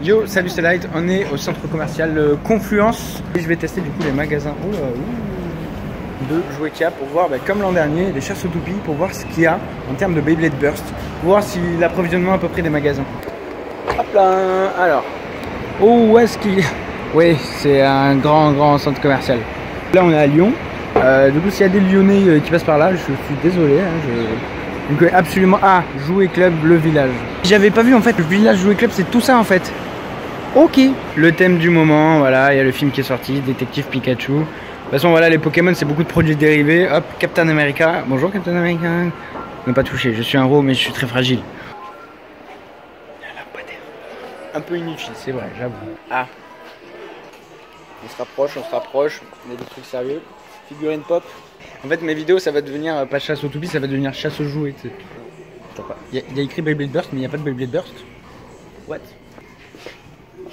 Yo, salut, c'est Light, on est au centre commercial Confluence et je vais tester du coup les magasins de jouets qu'il y a pour voir, comme l'an dernier, les chasses aux toupies, pour voir ce qu'il y a en termes de Beyblade Burst, pour voir si l'approvisionnement à peu près des magasins. Hop là, alors, où est-ce qu'il... Oui, c'est un grand centre commercial. Là on est à Lyon, du coup s'il y a des Lyonnais qui passent par là, je suis désolé, je ne connais absolument... Ah, Jouet Club, le village. J'avais pas vu en fait, le village Jouet Club c'est tout ça en fait. Ok. Le thème du moment, voilà, il y a le film qui est sorti, Détective Pikachu. De toute façon voilà, les Pokémon c'est beaucoup de produits dérivés. Hop, Captain America. Bonjour Captain America. Ne pas toucher, je suis un ro mais je suis très fragile. Un peu inutile, c'est vrai, j'avoue. Ah. On se rapproche, on a des trucs sérieux. Figurine pop. En fait mes vidéos ça va devenir pas chasse aux toupies, ça va devenir chasse aux jouets. Il y a écrit Beyblade Burst mais il n'y a pas de Beyblade Burst. What?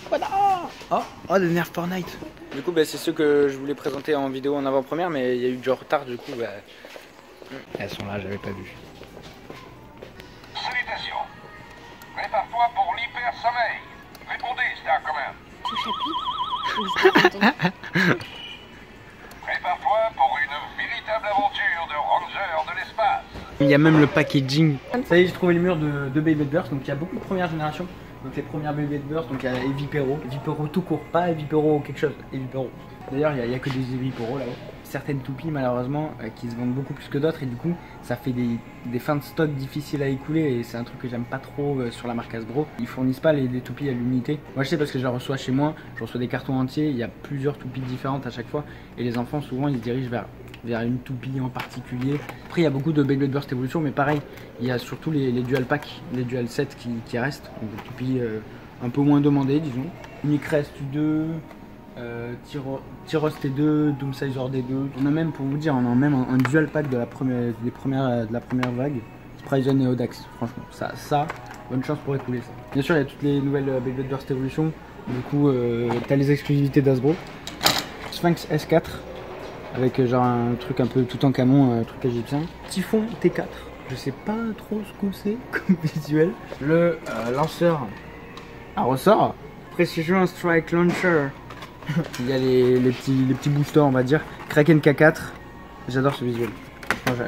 Voilà. Oh, de Nerf Fortnite. Du coup c'est ceux que je voulais présenter en vidéo en avant-première mais il y a eu du retard du coup elles sont là, j'avais pas vu. Salutations. Prépare-toi pour l'hyper sommeil. Répondez, Star Command. Prépare-toi pour une véritable aventure de ranger de l'espace. Il y a même le packaging. Ça y est, j'ai trouvé le mur de Beyblade Burst, donc il y a beaucoup de première génération. Donc les premières Beyblade Burst, donc il y a Evipero tout court, pas Evipero quelque chose, Evipero. D'ailleurs il n'y a que des Evipero là-haut. Certaines toupies malheureusement qui se vendent beaucoup plus que d'autres et du coup ça fait des fins de stock difficiles à écouler et c'est un truc que j'aime pas trop sur la marque Hasbro. Ils fournissent pas les toupies à l'unité. Moi je sais parce que je la reçois chez moi, je reçois des cartons entiers, il y a plusieurs toupies différentes à chaque fois et les enfants souvent ils se dirigent vers une toupie en particulier. Après il y a beaucoup de Beyblade Burst Evolution mais pareil, il y a surtout les dual packs, les dual sets qui restent, donc des toupies un peu moins demandées disons. Unicrest 2, Tyros T2, Doomsizer D2. On a même, pour vous dire, on a même un dual pack de la première vague. Spryzen et Odax, franchement, ça, bonne chance pour écouler ça. Bien sûr, il y a toutes les nouvelles Beyblade Burst Evolution. Du coup, t'as les exclusivités d'Hasbro. Sphinx S4, avec genre un truc un peu tout en camon, un truc égyptien. Typhon T4, je sais pas trop ce que c'est comme visuel. Le lanceur à ressort. Precision Strike Launcher. Il y a les petits boosters on va dire. Kraken K4. J'adore ce visuel.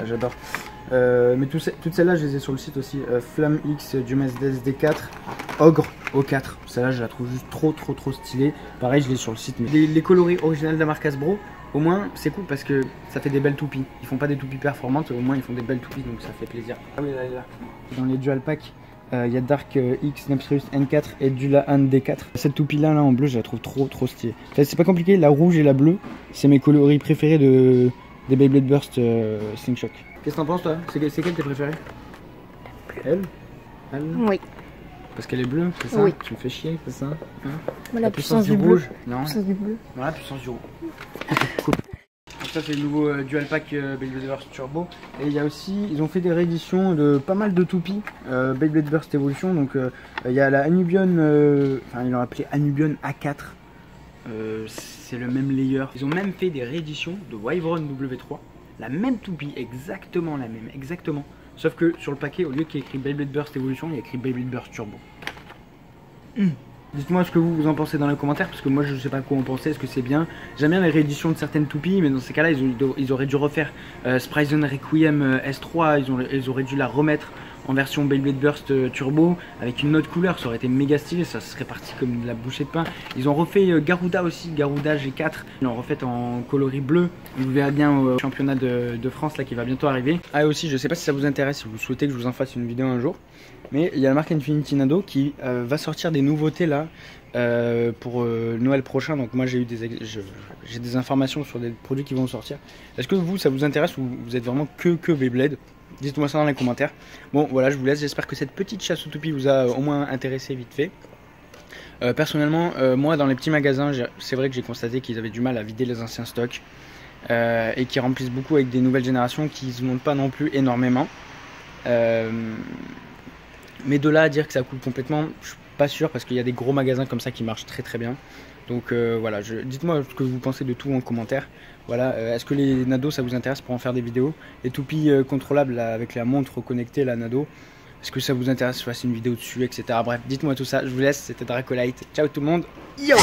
J'adore. Mais toutes celles-là je les ai sur le site aussi. Flamme X Dumas SD4. Ogre O4. Celle-là je la trouve juste trop stylée. Pareil je l'ai sur le site. Mais les coloris originales de la marque Hasbro, au moins c'est cool parce que ça fait des belles toupies. Ils font pas des toupies performantes, au moins ils font des belles toupies donc ça fait plaisir. Ah oui là. Dans les dual packs. Il y a Dark X, Nepstrus N4 et Dulahan D4. Cette toupie là en bleu je la trouve trop stylée. C'est pas compliqué, la rouge et la bleue c'est mes coloris préférés des Beyblade Burst Slingshot. Qu'est-ce que t'en penses toi? C'est quelle tes préférée? Elle? Oui. Parce qu'elle est bleue, c'est ça? Oui. Tu me fais chier, c'est ça? La puissance du rouge. Non. La puissance du bleu. Voilà, puissance du rouge. Cool. Donc ça c'est le nouveau dual pack Beyblade Burst Turbo. Et il y a aussi, ils ont fait des rééditions de pas mal de toupies Beyblade Burst Evolution. Donc il y a la Anubion, ils l'ont appelé Anubion A4. C'est le même layer. Ils ont même fait des rééditions de Wyvern W3. La même toupie, exactement la même, exactement. Sauf que sur le paquet, au lieu qu'il y ait écrit Beyblade Burst Evolution, il y a écrit Beyblade Burst Turbo. Dites-moi ce que vous en pensez dans les commentaires parce que moi je sais pas quoi en penser, est-ce que c'est bien? J'aime bien les rééditions de certaines toupies mais dans ces cas là ils auraient dû refaire Spryzen Requiem S3, ils auraient dû la remettre en version Beyblade Burst Turbo avec une autre couleur, ça aurait été méga stylé, ça serait parti comme de la bouchée de pain. Ils ont refait Garuda aussi, Garuda G4, ils l'ont refait en coloris bleu, vous verrez bien au championnat de France là qui va bientôt arriver. Ah et aussi je sais pas si ça vous intéresse, si vous souhaitez que je vous en fasse une vidéo un jour, mais il y a la marque Infinity Nado qui va sortir des nouveautés là pour Noël prochain, donc moi j'ai des informations sur des produits qui vont sortir. Est-ce que vous ça vous intéresse ou vous êtes vraiment que Beyblade? Dites-moi ça dans les commentaires. Bon voilà je vous laisse, j'espère que cette petite chasse aux toupies vous a au moins intéressé vite fait. Personnellement moi dans les petits magasins c'est vrai que j'ai constaté qu'ils avaient du mal à vider les anciens stocks et qu'ils remplissent beaucoup avec des nouvelles générations qui ne se montent pas non plus énormément. Mais de là à dire que ça coule complètement, je suis pas sûr parce qu'il y a des gros magasins comme ça qui marchent très bien. Donc voilà, dites-moi ce que vous pensez de tout en commentaire. Voilà, est-ce que les Nado ça vous intéresse pour en faire des vidéos? Les toupies contrôlables là, avec la montre connectée, la Nado, Est-ce que ça vous intéresse que je fasse une vidéo dessus, etc. Bref, dites-moi tout ça. Je vous laisse. C'était Dracolite. Ciao tout le monde. Yo!